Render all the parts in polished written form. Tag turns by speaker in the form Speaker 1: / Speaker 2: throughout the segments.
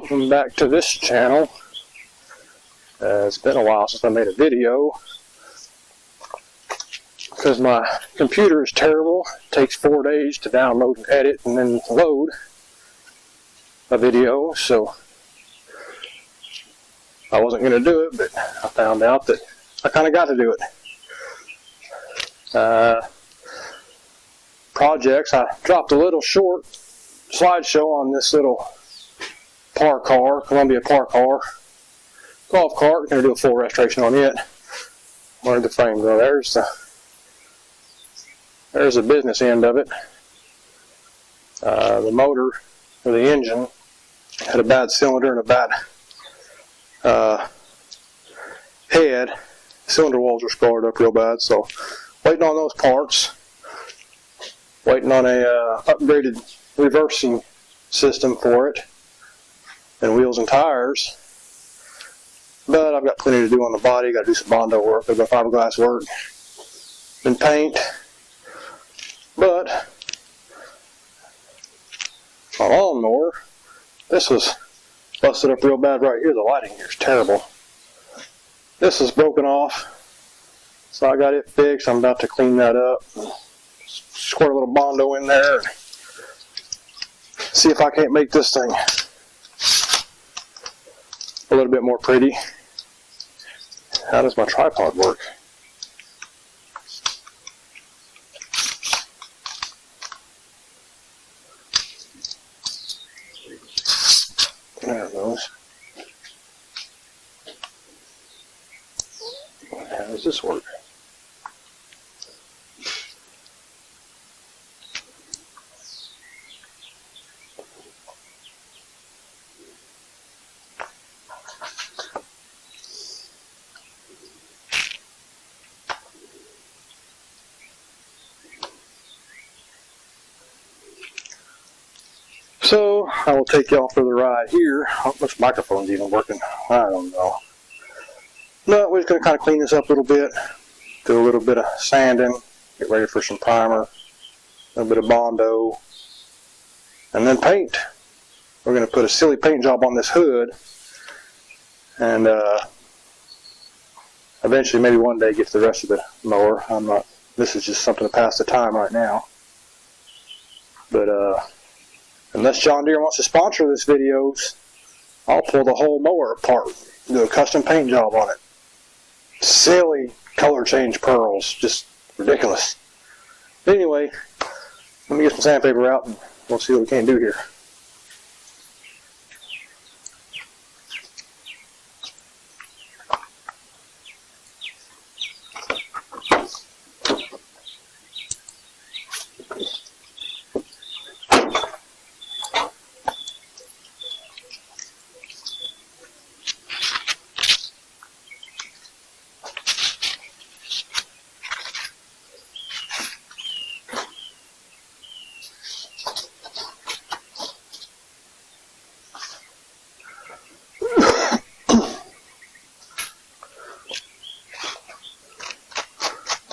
Speaker 1: Welcome back to this channel. It's been a while since I made a video because my computer is terrible. It takes 4 days to download and edit and then load a video, so I wasn't going to do it, but I found out that I kind of got to do it. Projects, I dropped a little short slideshow on this little Columbia park car, golf cart. Going to do a full restoration on it. Where'd the frame go? There's the business end of it. The motor, or the engine, had a bad cylinder and a bad head. Cylinder walls are scarred up real bad, so waiting on those parts. Waiting on a upgraded reversing system for it, and wheels and tires. But I've got plenty to do on the body. Got to do some Bondo work, I've got fiberglass work, and paint. But my lawnmower, this was busted up real bad right here. The lighting here is terrible. This is broken off, so I got it fixed. I'm about to clean that up, squirt a little Bondo in there, and see if I can't make this thing a little bit more pretty. How does my tripod work? There it goes. How does this work? So, I will take y'all for the ride here. I hope this microphone's even working. I don't know. But we're just going to kind of clean this up a little bit. Do a little bit of sanding. Get ready for some primer. A little bit of Bondo. And then paint. We're going to put a silly paint job on this hood. And eventually, maybe one day, get to the rest of the mower. This is just something to pass the time right now. But, unless John Deere wants to sponsor this videos, I'll pull the whole mower apart, do a custom paint job on it. Silly color change pearls, just ridiculous. Anyway, let me get some sandpaper out and we'll see what we can do here.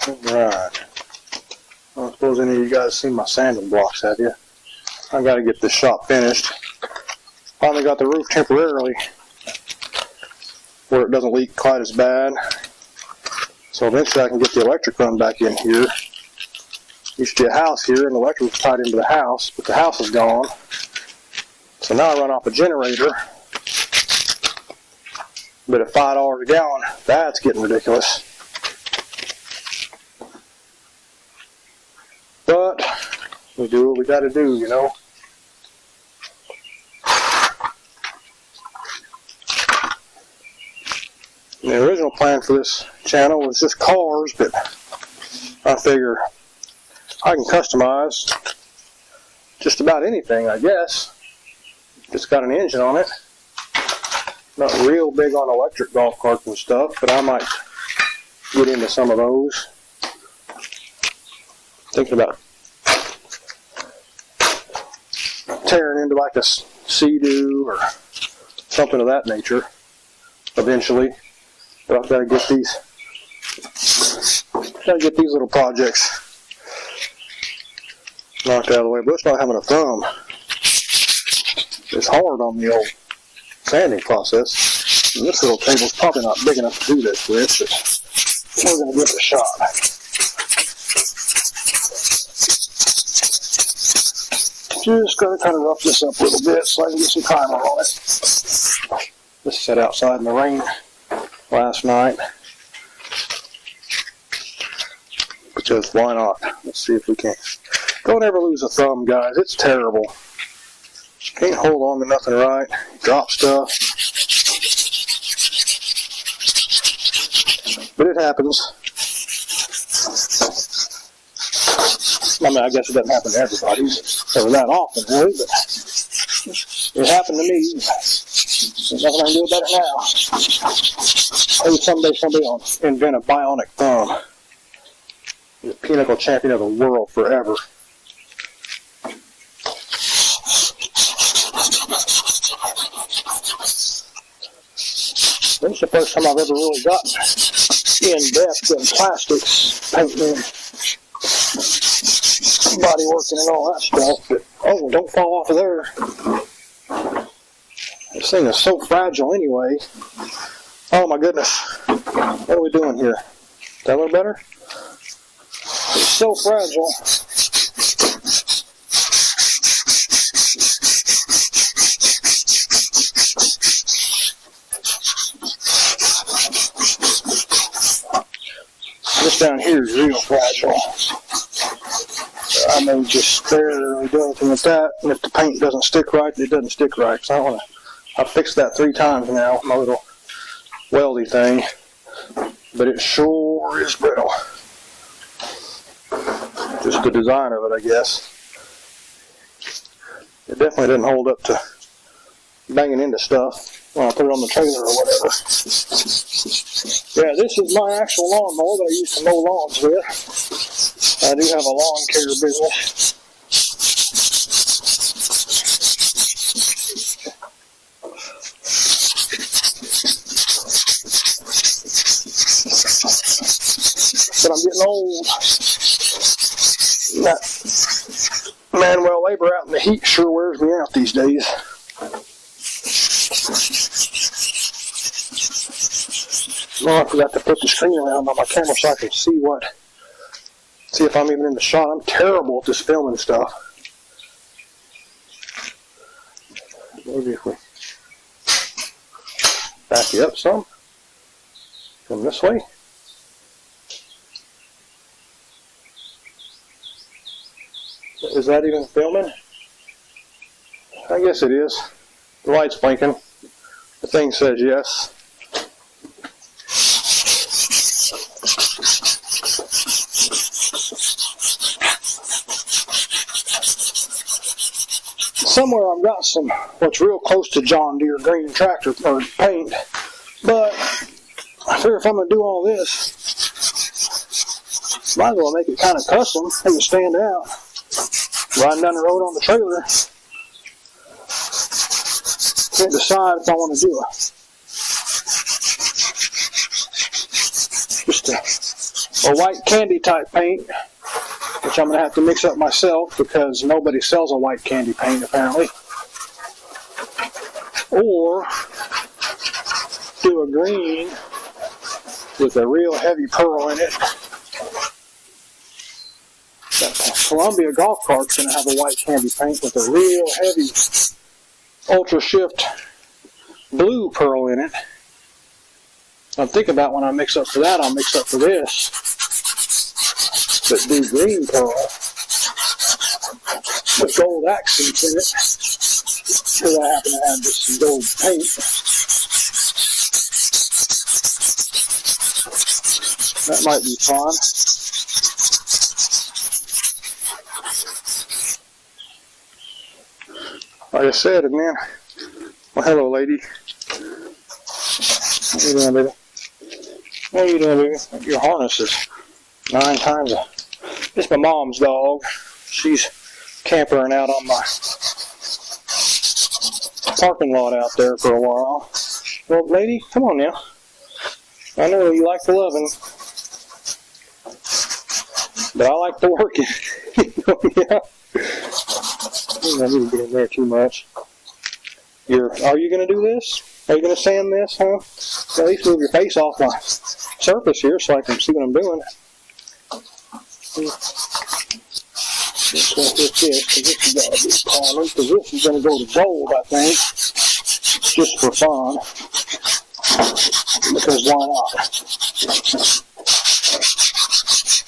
Speaker 1: Alright. I don't suppose any of you guys seen my sanding blocks, have you? I've got to get this shop finished. Finally got the roof temporarily where it doesn't leak quite as bad. So eventually I can get the electric run back in here. Used to be a house here and the electric was tied into the house, but the house is gone. So now I run off a generator. But at $5 a gallon, that's getting ridiculous. But we do what we got to do, you know. The original plan for this channel was just cars, but I figure I can customize just about anything, I guess. Just got an engine on it. Not real big on electric golf carts and stuff, but I might get into some of those. Thinking about tearing into like a Sea-Doo or something of that nature eventually. But I've got to get these little projects knocked out of the way. But it's not having a thumb. It's hard on the old sanding process. And this little table's probably not big enough to do this with, but we're going to give it a shot. Just going to kind of rough this up a little bit so I can get some primer on it. This sat outside in the rain last night. Because why not? Let's see if we can. Don't ever lose a thumb, guys. It's terrible. Can't hold on to nothing right. Drop stuff. But it happens. I mean, I guess it doesn't happen to everybody or that often, really, but it happened to me. There's nothing I can do about it now. Maybe someday somebody will invent a bionic thumb. The pinnacle champion of the world forever. This is the first time I've ever really gotten in depth in plastics, painting, body working and all that stuff. But, oh, don't fall off of there. This thing is so fragile anyway. Oh my goodness. What are we doing here? Is that a little better? It's so fragile. This down here is real fragile. I may just barely do anything with that, and if the paint doesn't stick right, it doesn't stick right. So I want to. I've fixed that 3 times now, my little weldy thing, but it sure is brittle. Just the design of it, I guess. It definitely didn't hold up to banging into stuff when I put it on the trailer or whatever. Yeah, this is my actual lawnmower that I used to mow lawns with. I do have a lawn care business. But I'm getting old. That manual labor out in the heat sure wears me out these days. Oh, I forgot to put the screen around on my camera so I can see if I'm even in the shot. I'm terrible at this filming stuff. Maybe if we back you up some. Come this way. Is that even filming? I guess it is. The light's blinking. The thing says yes. Somewhere I've got some what's real close to John Deere green tractor or paint, but I figure if I'm going to do all this, might as well make it kind of custom, make it stand out. Riding down the road on the trailer, can't decide if I want to do just a white candy type paint, which I'm going to have to mix up myself because nobody sells a white candy paint apparently, or do a green with a real heavy pearl in it. That Columbia golf cart's going to have a white candy paint with a real heavy Ultra Shift blue pearl in it. I'm thinking about when I mix up for that, I'll mix up for this, but do green pearl with gold accents in it, because I happen to have just some gold paint. That might be fun. Like I said, and then, well, hello, lady. What are you doing, baby? What are you doing, baby? Your harness is 9 times a... It's my mom's dog. She's campering out on my parking lot out there for a while. Well, lady, come on now. I know you like the loving, but I like the working. Yeah. I don't need to get in there too much. Are you going to do this? Are you going to sand this, huh? At least move your face off my surface here so I can see what I'm doing. Let's hit this, because this has got to be common, because this is going to go to gold, I think, just for fun. Because why not?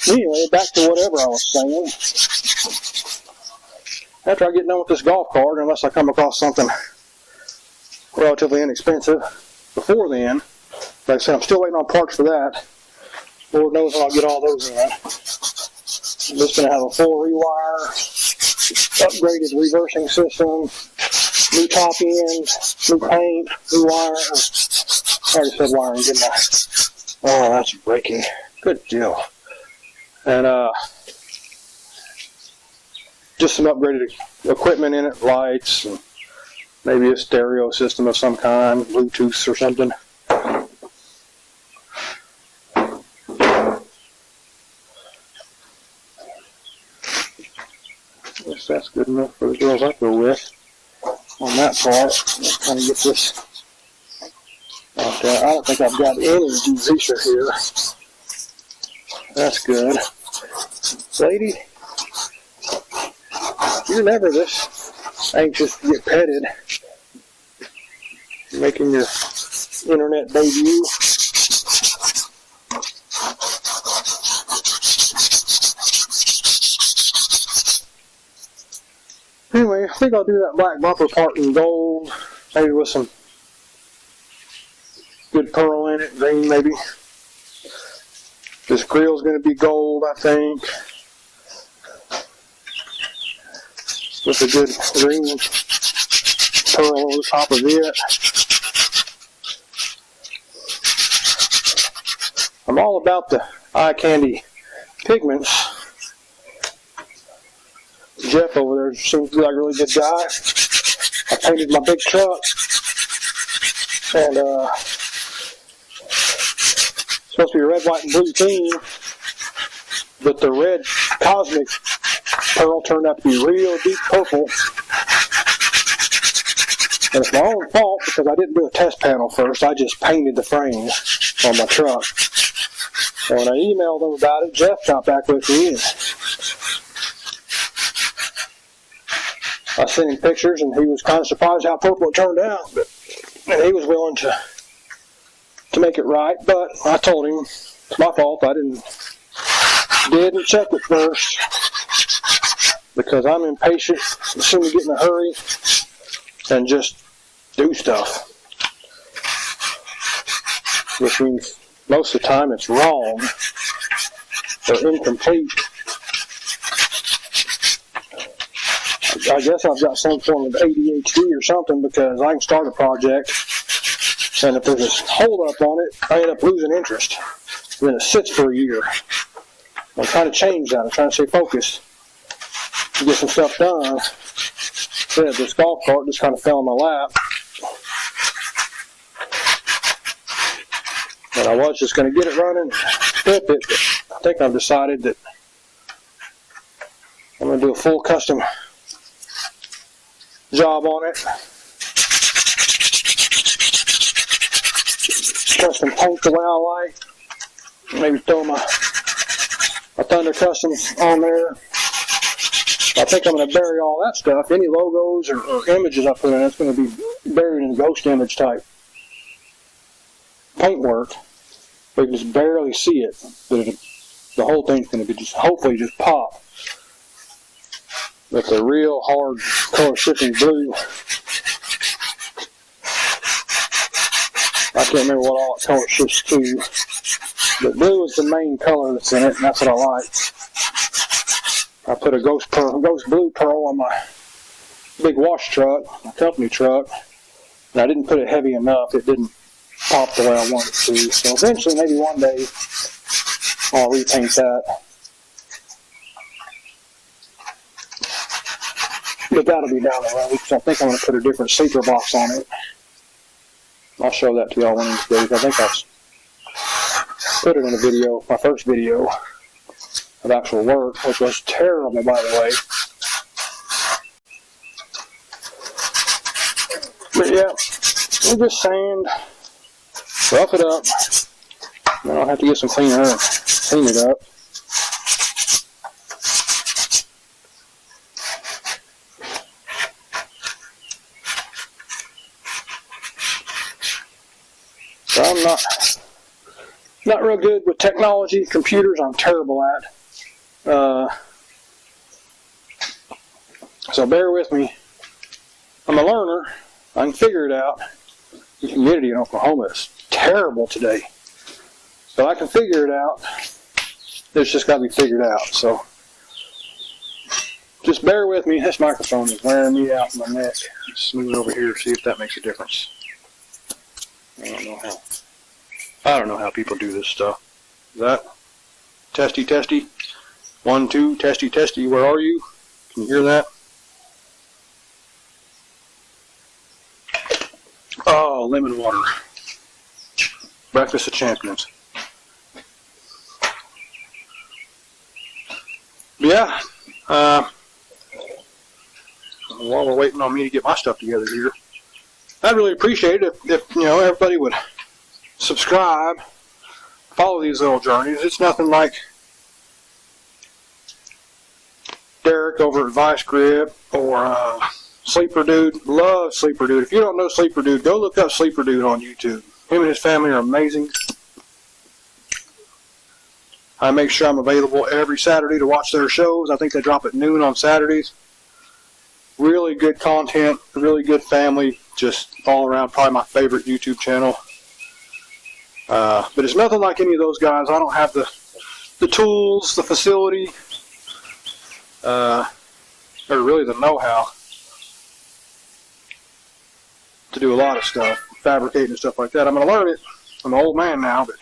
Speaker 1: Anyway, back to whatever I was saying. After I get done with this golf cart, unless I come across something relatively inexpensive before then, like I said, I'm still waiting on parts for that. Lord knows when I'll get all those in. I'm just going to have a full rewire, upgraded reversing system, new top end, new paint, new wire. I already said wiring, didn't I? Oh, that's breaking. Good deal. And just some upgraded equipment in it, lights, and maybe a stereo system of some kind, Bluetooth or something. I guess that's good enough for the girls I go with on that part. Let's kind of get this out there. I don't think I've got any Zisha here. That's good. Lady, you're never this anxious to get petted. You're making your internet debut. Anyway, I think I'll do that black bumper part in gold, maybe with some good pearl in it, green maybe. This grill's going to be gold, I think, with a good green pearl over the top of it. I'm all about the eye candy pigments. Jeff over there seems to be like a really good guy. I painted my big truck, and it's supposed to be a red, white, and blue theme, but the red cosmic pearl turned out to be real deep purple. And it's my own fault because I didn't do a test panel first. I just painted the frame on my truck. And when I emailed him about it, Jeff got back with me. And I sent him pictures, and he was kind of surprised how purple it turned out. And he was willing to make it right, but I told him it's my fault. I didn't check it first because I'm impatient, seem to get in a hurry and just do stuff, which means most of the time it's wrong or incomplete. I guess I've got some form of ADHD or something, because I can start a project, and if there's a hold up on it, I end up losing interest. And then it sits for a year. I'm trying to change that. I'm trying to stay focused to get some stuff done. Yeah, this golf cart just kind of fell in my lap. And I was just going to get it running, flip it, but I think I've decided that I'm going to do a full custom job on it. Custom paint the way I like. Maybe throw my Thunder Customs on there. I think I'm going to bury all that stuff. Any logos or images I put in, it's going to be buried in ghost image type paintwork. We can just barely see it, but the whole thing's going to be hopefully just pop. But the real hard color shifting blue, I can't remember what all it color shifts to, but blue is the main color that's in it, and that's what I like. I put a ghost blue pearl on my big wash truck, my company truck, and I didn't put it heavy enough. It didn't pop the way I wanted it to. So eventually, maybe one day, I'll repaint that. But that'll be down the road, because I think I'm going to put a different sleeper box on it. I'll show that to y'all one of these days. I think I put it in a video, my first video of actual work, which was terrible, by the way. But yeah, we'll just sand, rough it up. Then I'll have to get some cleaner and clean it up. So I'm not real good with technology. Computers I'm terrible at. So bear with me. I'm a learner. I can figure it out. The humidity in Oklahoma is terrible today. So I can figure it out. It's just got to be figured out. So just bear with me. This microphone is wearing me out in my neck. Just move it over here, see if that makes a difference. I don't know how people do this stuff. Is that testy testy? 1 2 testy testy. Where are you? Can you hear that? Oh, lemon water. Breakfast of champions. Yeah. While we're waiting on me to get my stuff together here, I'd really appreciate it if you know, everybody would subscribe, follow these little journeys. It's nothing like Derek over at Vice Grip or Sleeper Dude. Love Sleeper Dude. If you don't know Sleeper Dude, go look up Sleeper Dude on YouTube. Him and his family are amazing. I make sure I'm available every Saturday to watch their shows. I think they drop at noon on Saturdays. Really good content, really good family, just all around probably my favorite YouTube channel. But it's nothing like any of those guys. I don't have the tools, the facility, or really the know-how to do a lot of stuff, fabricating and stuff like that. I'm going to learn it. I'm an old man now, but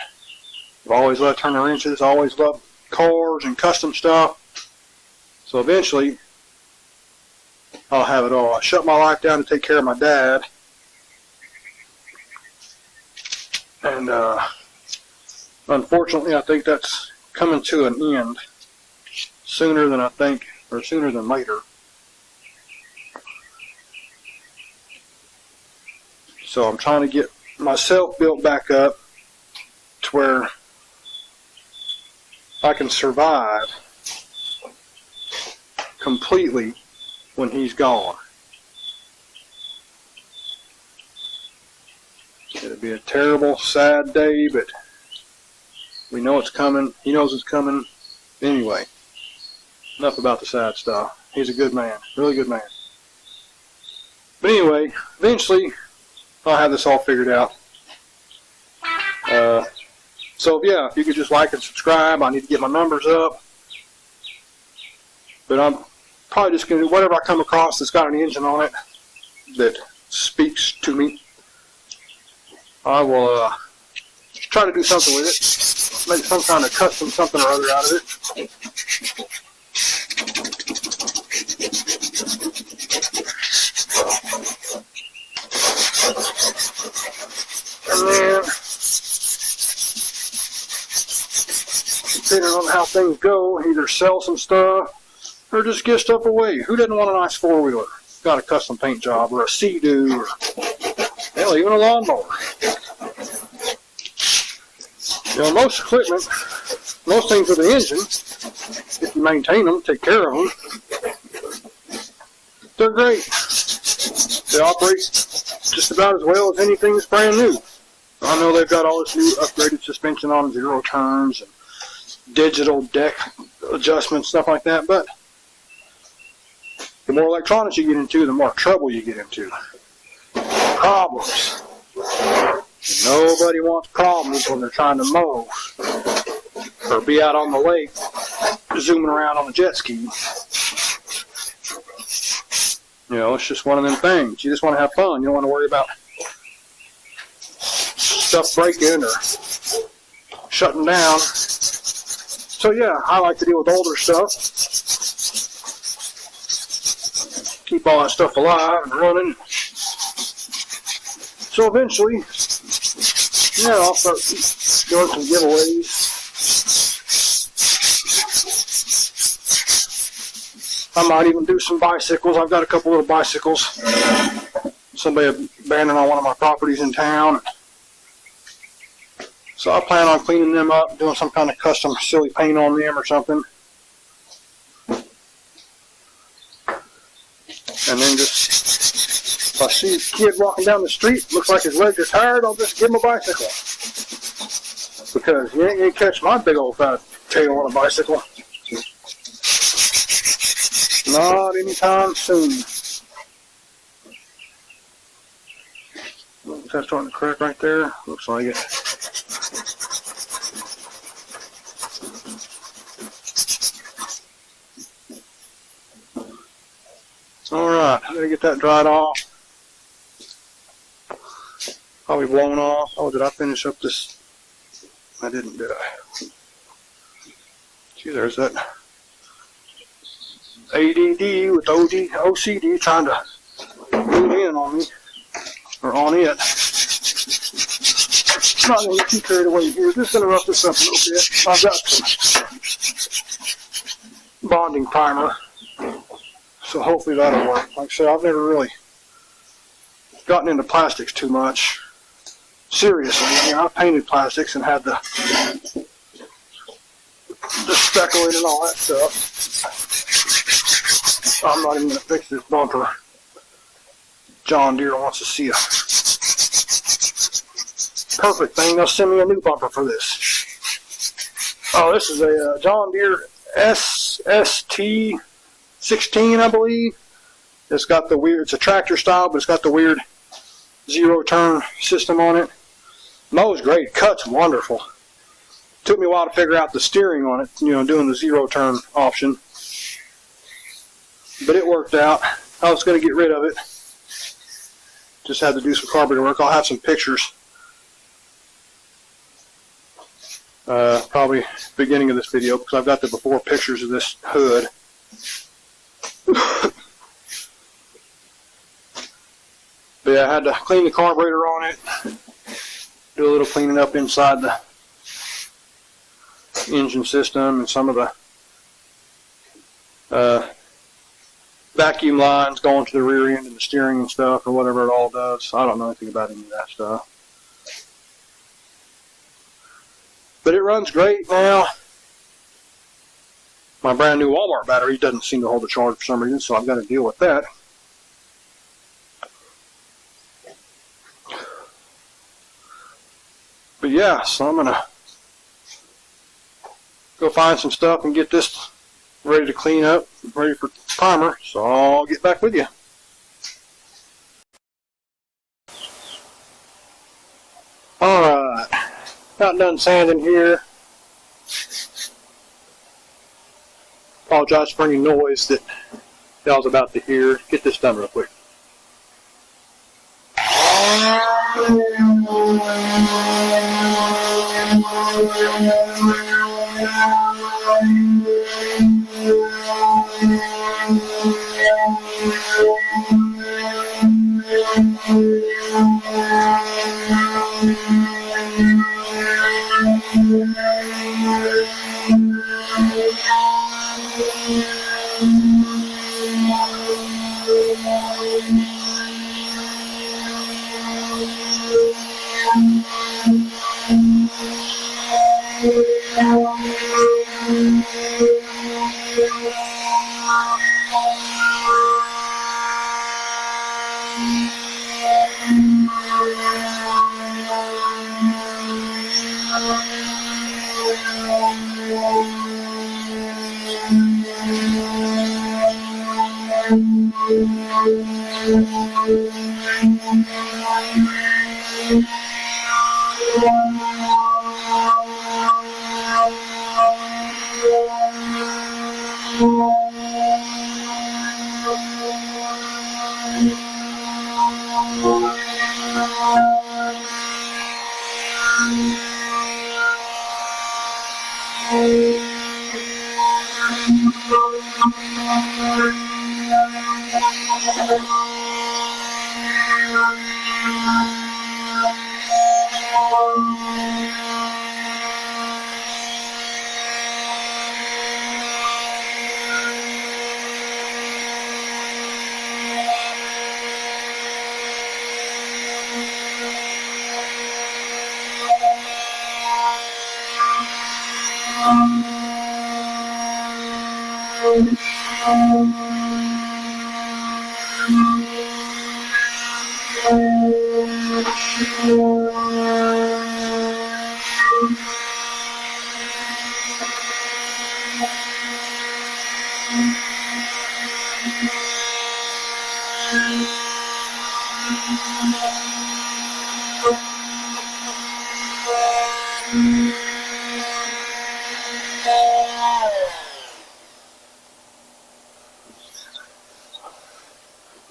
Speaker 1: I've always loved turning wrenches, always loved cars and custom stuff. So eventually, I'll have it all. I shut my life down to take care of my dad. And unfortunately, I think that's coming to an end sooner than I think, or sooner than later. So I'm trying to get myself built back up to where I can survive completely when he's gone. It'll be a terrible, sad day, but we know it's coming. He knows it's coming. Anyway, enough about the sad stuff. He's a good man, really good man. But anyway, eventually, I'll have this all figured out. So yeah, if you could just like and subscribe. I need to get my numbers up. But I'm probably just going to do whatever I come across that's got an engine on it that speaks to me. I will try to do something with it. Make some kind of custom something or other out of it. And then, depending on how things go, either sell some stuff or just give stuff away. Who doesn't want a nice four-wheeler? Got a custom paint job or a Sea-Doo or hell, even a lawnmower. You know, most equipment, most things with an engine, if you maintain them, take care of them, they're great. They operate just about as well as anything that's brand new. I know they've got all this new upgraded suspension on, zero turns, and digital deck adjustments, stuff like that, but the more electronics you get into, the more trouble you get into. Problems. Nobody wants problems when they're trying to mow or be out on the lake zooming around on a jet ski. You know, it's just one of them things. You just want to have fun. You don't want to worry about stuff breaking or shutting down. So yeah, I like to deal with older stuff. Keep all that stuff alive and running. So eventually, yeah, I'll start doing some giveaways. I might even do some bicycles. I've got a couple little bicycles. somebody abandoned on one of my properties in town. So I plan on cleaning them up, doing some kind of custom silly paint on them or something. And then just, if I see a kid walking down the street, looks like his legs are tired, I'll just give him a bicycle. Because you ain't gonna catch my big old fat tail on a bicycle. Not anytime soon. Is that starting to crack right there? Looks like it. Alright, I gotta get that dried off. Probably blown off. Oh, did I finish up this? I didn't, did I? See, there's that ADD with OCD trying to move in on me, or on it. Not going to get too carried away here. Just going to rough this up a little bit. I've got some bonding primer, so hopefully that'll work. Like I said, I've never really gotten into plastics too much. Seriously, you know, I painted plastics and had the speckling and all that stuff. I'm not even going to fix this bumper. John Deere wants to see a perfect thing. They'll send me a new bumper for this. Oh, this is a John Deere SST16, I believe. It's got the weird, it's a tractor style, but it's got the weird zero turn system on it. Mows great, cuts wonderful. Took me a while to figure out the steering on it, you know, doing the zero turn option. But it worked out. I was going to get rid of it. Just had to do some carburetor work. I'll have some pictures. Probably beginning of this video, because I've got the before pictures of this hood. But yeah, I had to clean the carburetor on it. Do a little cleaning up inside the engine system and some of the vacuum lines going to the rear end and the steering and stuff, or whatever it all does. I don't know anything about any of that stuff. But it runs great now. My brand new Walmart battery doesn't seem to hold the charge for some reason, so I've got to deal with that. But yeah, so I'm going to go find some stuff and get this ready to clean up, ready for primer, so I'll get back with you. Alright, not done sanding here. Apologize for any noise that y'all's about to hear. Get this done real quick.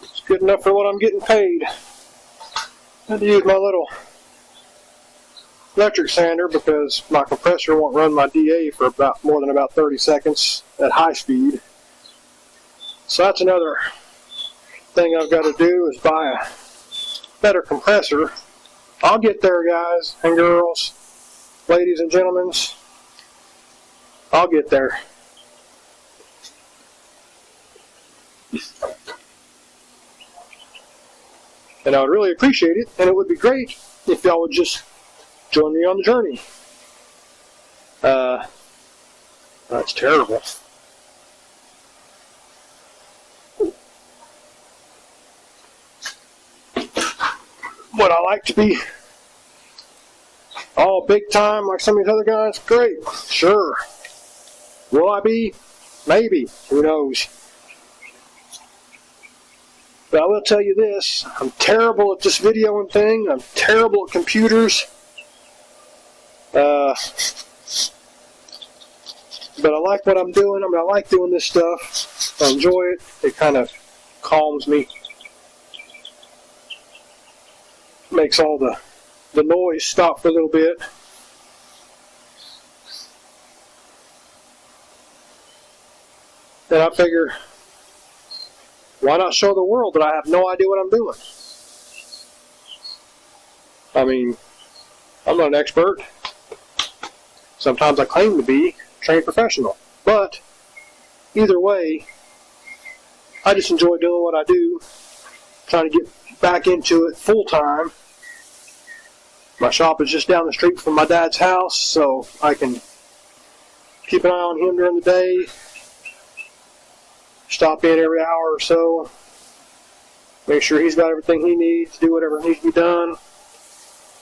Speaker 1: It's good enough for what I'm getting paid. I had to use my little electric sander because my compressor won't run my DA for more than about 30 seconds at high speed. So that's another thing I've got to do, is buy a better compressor. I'll get there, guys and girls, ladies and gentlemen. I'll get there. And I would really appreciate it, and it would be great if y'all would just join me on the journey. That's terrible. Would I like to be all big time like some of these other guys? Great, sure. Will I be? Maybe. Who knows? But I will tell you this, I'm terrible at this videoing thing. I'm terrible at computers. But I like what I'm doing. I mean, I like doing this stuff. I enjoy it. It kind of calms me. Makes all the noise stop for a little bit. And I figure, why not show the world that I have no idea what I'm doing? I mean, I'm not an expert. Sometimes I claim to be a trained professional. But either way, I just enjoy doing what I do. Trying to get back into it full time. My shop is just down the street from my dad's house, so I can keep an eye on him during the day. Stop in every hour or so. Make sure he's got everything he needs, do whatever needs to be done.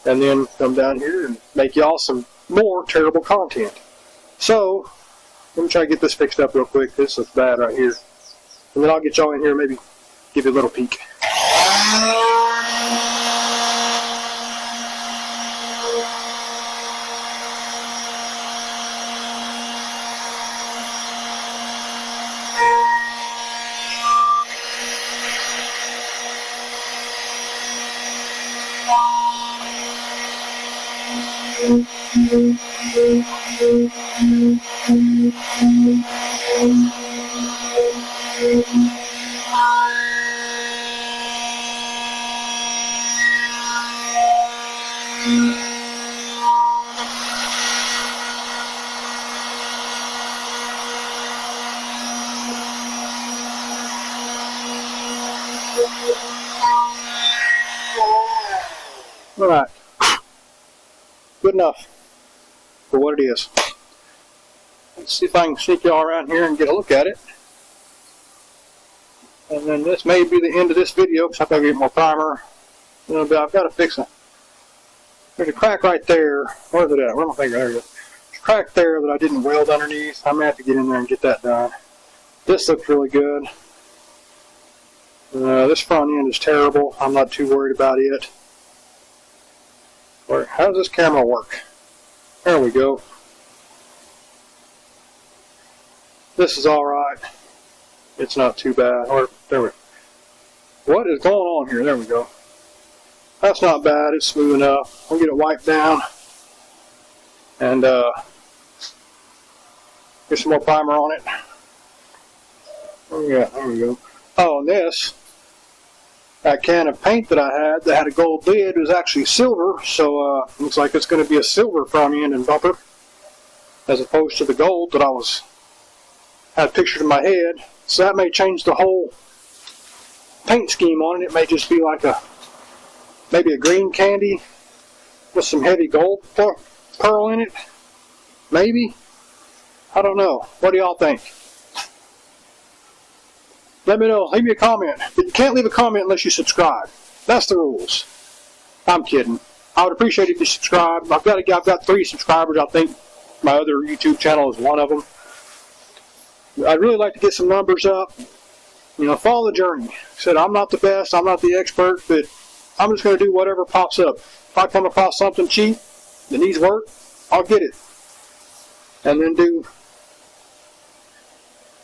Speaker 1: And then come down here and make y'all some more terrible content. So, let me try to get this fixed up real quick. This looks bad right here. And then I'll get y'all in here and maybe give you a little peek. Alright, good enough for what it is. Let's see if I can sneak y'all around here and get a look at it. And then this may be the end of this video because I've got to get more primer. I've got to fix it. There's a crack right there. Where's it at? Where's my finger? There it is. There's a crack there that I didn't weld underneath. I'm going to have to get in there and get that done. This looks really good. This front end is terrible. I'm not too worried about it. How does this camera work? There we go. This is alright. It's not too bad. There we go. What is going on here? There we go. That's not bad. It's smooth enough. I'll get it wiped down. And get some more primer on it. Oh yeah, there we go. Oh, and that can of paint that I had that had a gold lid was actually silver, so looks like it's going to be a silver front end and bumper as opposed to the gold that I had pictured in my head. So that may change the whole paint scheme on it. It may just be like maybe a green candy with some heavy gold pearl in it. Maybe. I don't know. What do y'all think? Let me know. Leave me a comment. But you can't leave a comment unless you subscribe. That's the rules. I'm kidding. I would appreciate it if you subscribe. I've got 3 subscribers. I think my other YouTube channel is one of them. I'd really like to get some numbers up. You know, follow the journey. Like I said, I'm not the best. I'm not the expert, but I'm just going to do whatever pops up. If I come across something cheap that needs work, I'll get it. And then do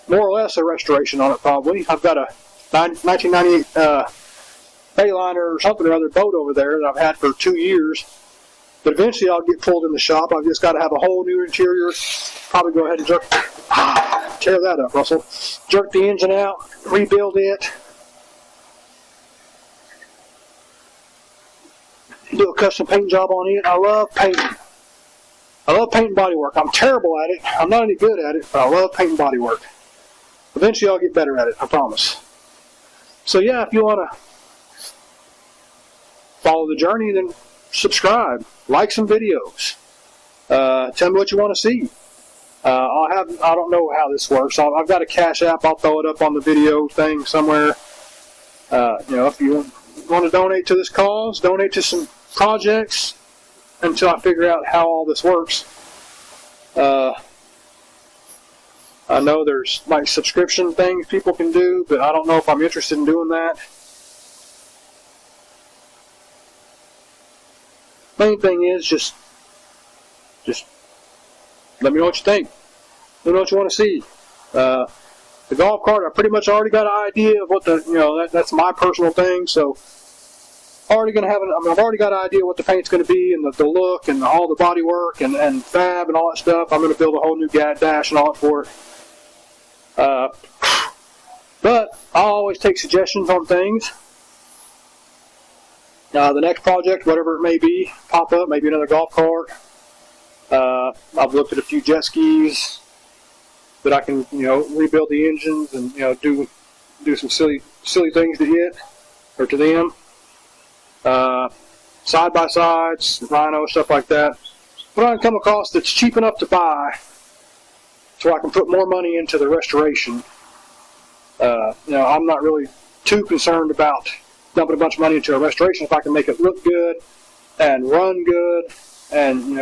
Speaker 1: more or less a restoration on it probably. I've got a 1998 Bayliner or something or other boat over there that I've had for 2 years. But eventually I'll get pulled in the shop. I've just got to have a whole new interior. Probably go ahead and tear that up, Russell. Jerk the engine out, rebuild it. Do a custom paint job on it. I love painting. I love painting bodywork. I'm terrible at it. I'm not any good at it, but I love painting bodywork. Eventually I'll get better at it, I promise. So yeah, if you want to follow the journey, then subscribe. Like some videos. Tell me what you want to see. I don't know how this works. I've got a cash app. I'll throw it up on the video thing somewhere. You know, if you want to donate to this cause, donate to some projects until I figure out how all this works. I know there's like subscription things people can do, but I don't know if I'm interested in doing that. Main thing is just let me know what you think. Let me know what you want to see. The golf cart, I pretty much already got an idea of what that's my personal thing. So I've already got an idea what the paint's going to be and the look and all the body work and fab and all that stuff. I'm going to build a whole new dash and all that for it. But I'll always take suggestions on things. The next project, whatever it may be, pop up, maybe another golf cart. I've looked at a few jet skis that I can, rebuild the engines and, do some silly things to it or to them. Side by sides, rhino, stuff like that. What I can come across that's cheap enough to buy, so I can put more money into the restoration. I'm not really too concerned about dumping a bunch of money into a restoration if I can make it look good and run good and,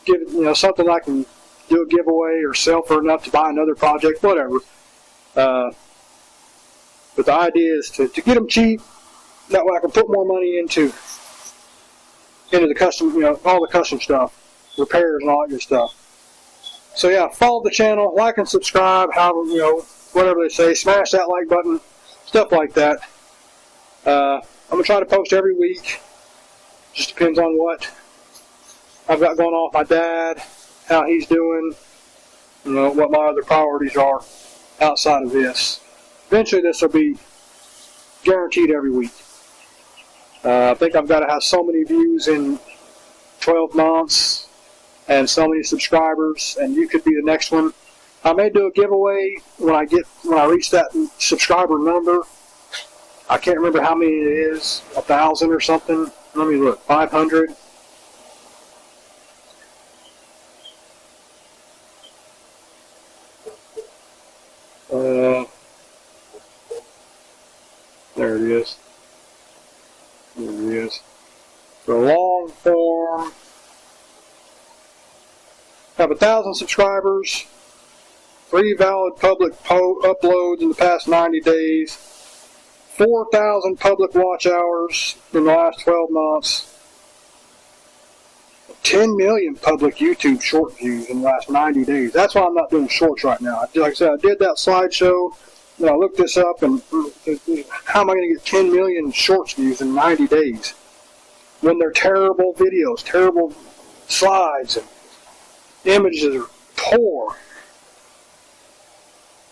Speaker 1: give it, something I can do a giveaway or sell for enough to buy another project, whatever. But the idea is to get them cheap. That way I can put more money into the custom, all the custom stuff, repairs and all that good stuff. So yeah, follow the channel, like and subscribe, however, whatever they say, smash that like button, stuff like that. I'm going to try to post every week. Just depends on what I've got going on with my dad, how he's doing, what my other priorities are outside of this. Eventually this will be guaranteed every week. I think I've got to have so many views in 12 months and so many subscribers, and you could be the next one. I may do a giveaway when I reach that subscriber number. I can't remember how many it is, 1,000 or something. Let me look, 500. There it is. There it is. The long form. Have 1,000 subscribers. 3 valid public uploads in the past 90 days. 4,000 public watch hours in the last 12 months. 10 million public YouTube short views in the last 90 days. That's why I'm not doing shorts right now. Like I said, I did that slideshow, and I looked this up, and how am I going to get 10 million shorts views in 90 days? When they're terrible videos, terrible slides, and images are poor.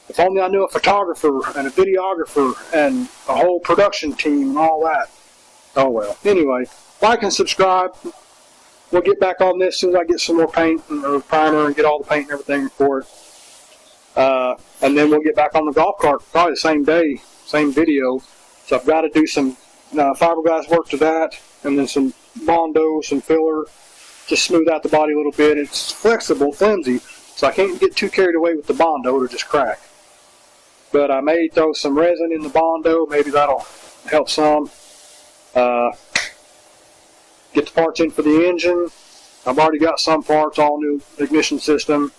Speaker 1: If only I knew a photographer and a videographer and a whole production team and all that. Oh well. Anyway, like and subscribe. We'll get back on this as soon as I get some more paint or primer and get all the paint and everything for it. And then we'll get back on the golf cart probably the same day, same video. So I've got to do some fiberglass work to that, and then some Bondo, some filler, just smooth out the body a little bit. It's flexible, flimsy. So I can't get too carried away with the Bondo to just crack. But I may throw some resin in the Bondo. Maybe that'll help some. Get the parts in for the engine. I've already got some parts, all new ignition system,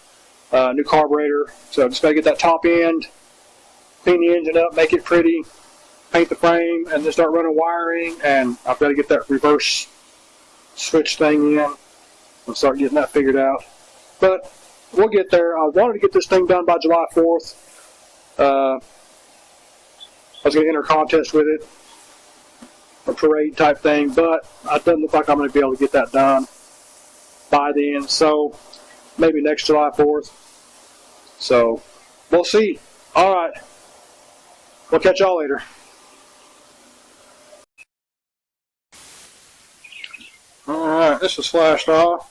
Speaker 1: new carburetor. So just gotta get that top end, clean the engine up, make it pretty, paint the frame, and then start running wiring. And I've got to get that reverse switch thing in and start getting that figured out. But we'll get there. I wanted to get this thing done by July 4th. I was going to enter a contest with it, a parade type thing, but it doesn't look like I'm going to be able to get that done by then. So maybe next July 4th. So we'll see. All right. We'll catch y'all later. All right, this is flashed off.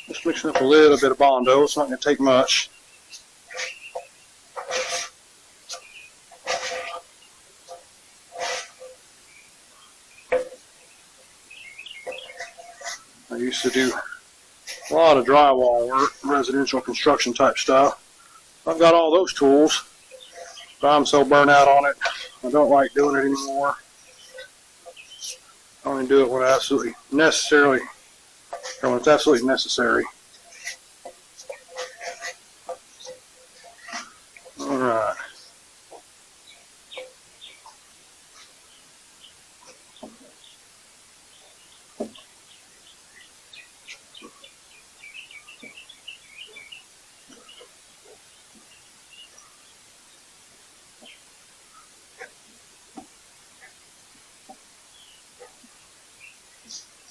Speaker 1: Just mixing up a little bit of Bondo. It's not going to take much. I used to do a lot of drywall work, residential construction type stuff. I've got all those tools, but I'm so burnt out on it, I don't like doing it anymore. I only do it when it's absolutely necessary. All right.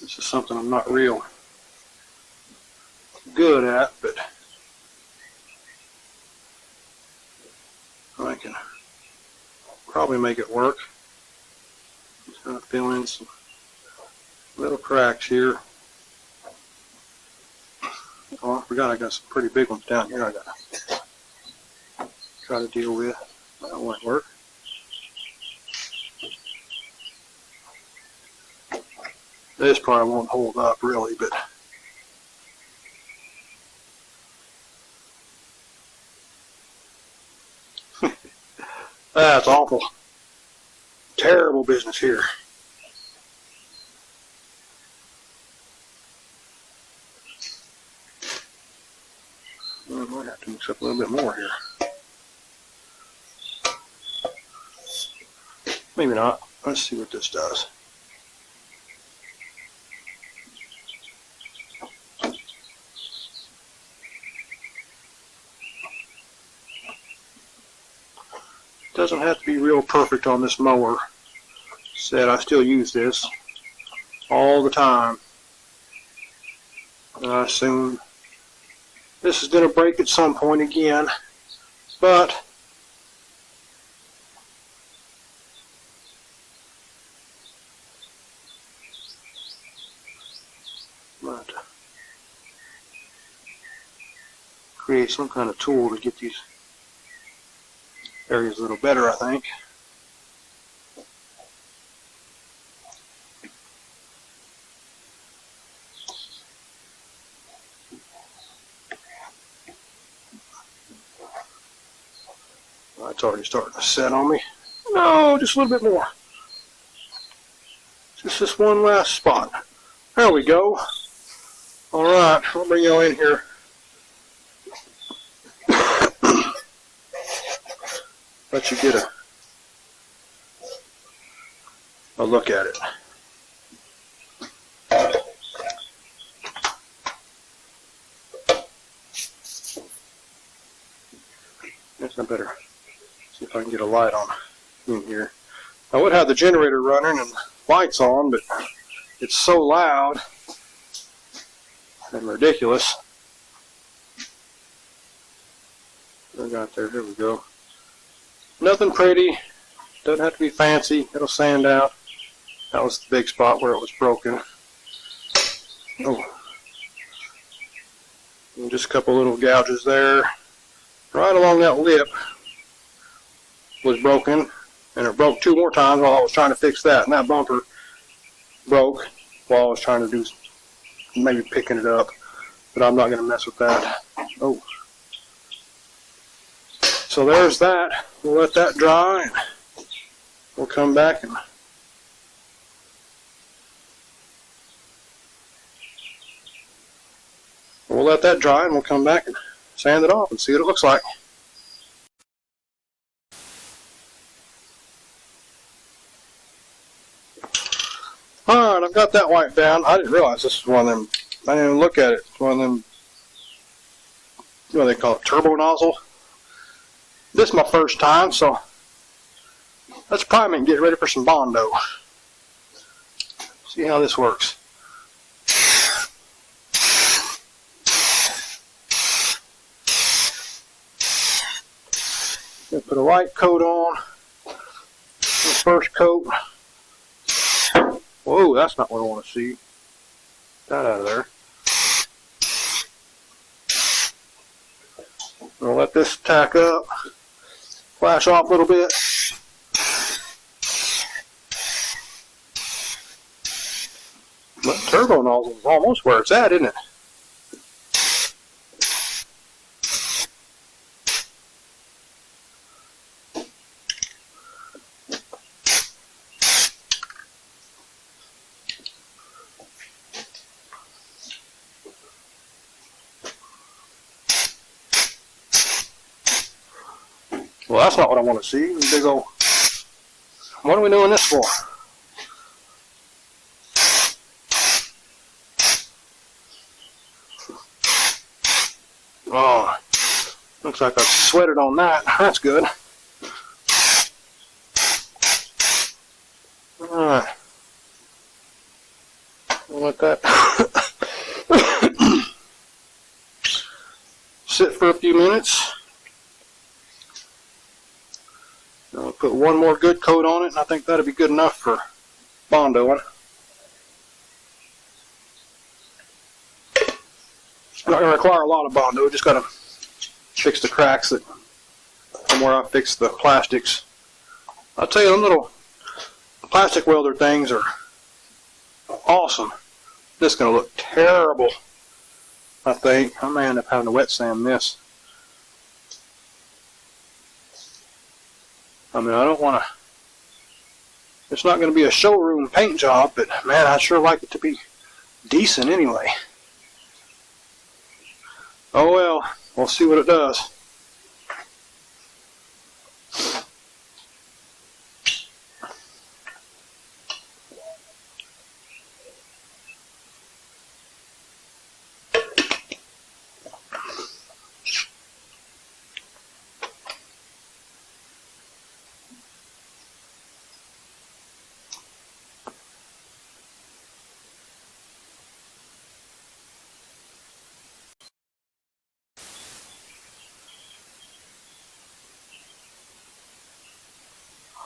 Speaker 1: This is something I'm not real good at, but I can probably make it work. Just gonna fill in some little cracks here. Oh, I forgot I got some pretty big ones down here I gotta try to deal with. That won't work. This probably won't hold up really, but that's awful. Terrible business here. I might have to mix up a little bit more here. Maybe not. Let's see what this does. Doesn't have to be real perfect on this mower. Said I still use this all the time. And I assume this is going to break at some point again, but create some kind of tool to get these areas a little better, I think. Well, it's already starting to set on me. No, just a little bit more. Just this one last spot. There we go. All right, I'll bring y'all in here. Let you get a look at it. Guess I better see if I can get a light on in here. I would have the generator running and lights on, but it's so loud and ridiculous. I got there. Here we go. Nothing pretty, doesn't have to be fancy, it'll sand out. That was the big spot where it was broken. Oh, and just a couple little gouges there. Right along that lip was broken, and it broke 2 more times while I was trying to fix that. And that bumper broke while I was trying to do maybe picking it up. but I'm not going to mess with that. Oh. So there's that. We'll let that dry and we'll come back and we'll come back and sand it off and see what it looks like. Alright, I've got that wiped down. I didn't realize this was one of them. I didn't even look at it. It's one of them, what do they call it, turbo nozzle. This is my first time, so let's prime it and get ready for some Bondo. See how this works. Gonna put a light coat on. The first coat. Whoa, that's not what I want to see. Get that out of there. I'll let this tack up. Flash off a little bit. But turbo nozzle is almost where it's at, isn't it? Well, that's not what I want to see. Big old. What are we doing this for? Oh, looks like I sweated on that. That's good. Alright. We'll let that sit for a few minutes. I'll put one more good coat on it, and I think that'll be good enough for Bondoing. It's not going to require a lot of Bondo, just got to fix the cracks that from where I fixed the plastics. I'll tell you, them little plastic welder things are awesome. This is going to look terrible, I think. I may end up having to wet sand this. I mean, I don't want to, it's not going to be a showroom paint job, but man, I'd sure like it to be decent anyway. Oh well, we'll see what it does.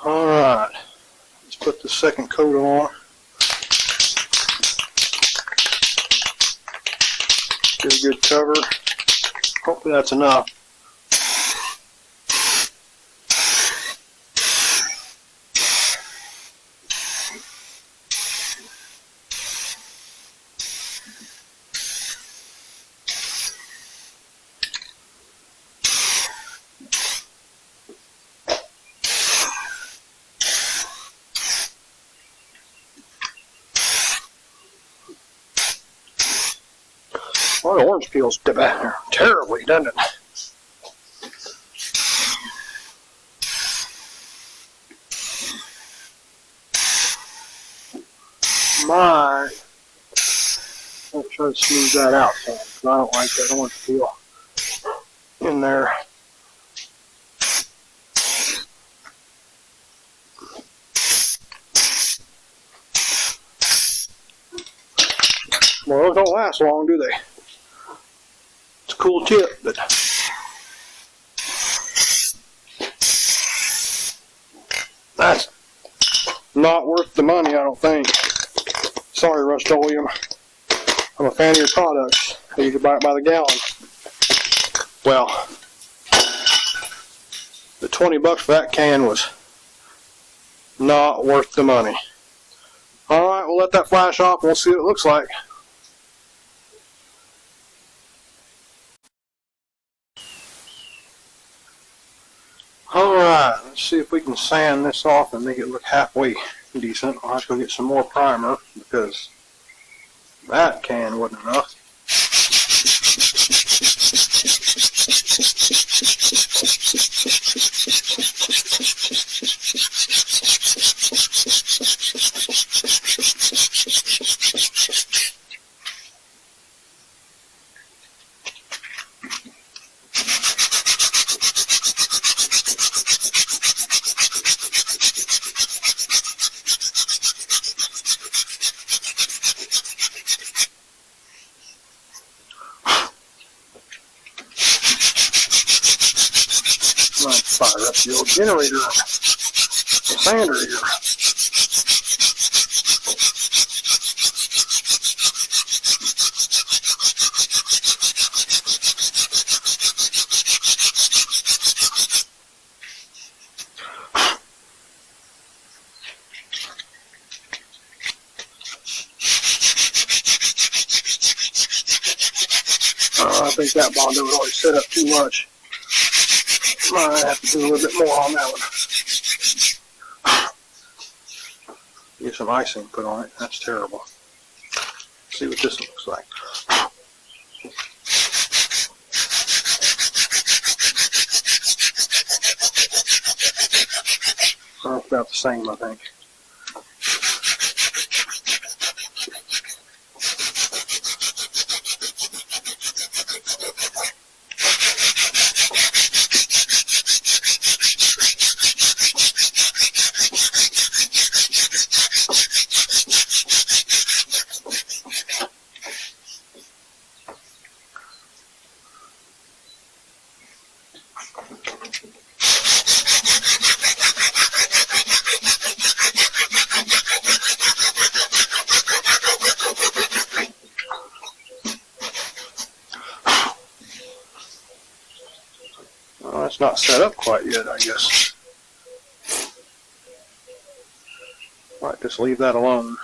Speaker 1: Alright, let's put the second coat on. Get a good cover. Hopefully that's enough. Well, the orange peels terribly, doesn't it? I'll try to smooth that out some, because I don't like that orange peel in there. Well, those don't last long, do they? It's a cool tip, but that's not worth the money, I don't think. Sorry, Rust-Oleum. I'm a fan of your products. I usually buy it by the gallon. Well, the 20 bucks for that can was not worth the money. Alright, we'll let that flash off and we'll see what it looks like. Alright, let's see if we can sand this off and make it look halfway decent. I'll have to go get some more primer because that can wasn't enough. Let's fire up the old generator sander here. I think that Bondo would always set up too much. I have to do a little bit more on that one. Get some icing put on it. That's terrible. Let's see what this looks like. It's about the same, I think. Well, it's not set up quite yet, I guess. Might just leave that alone.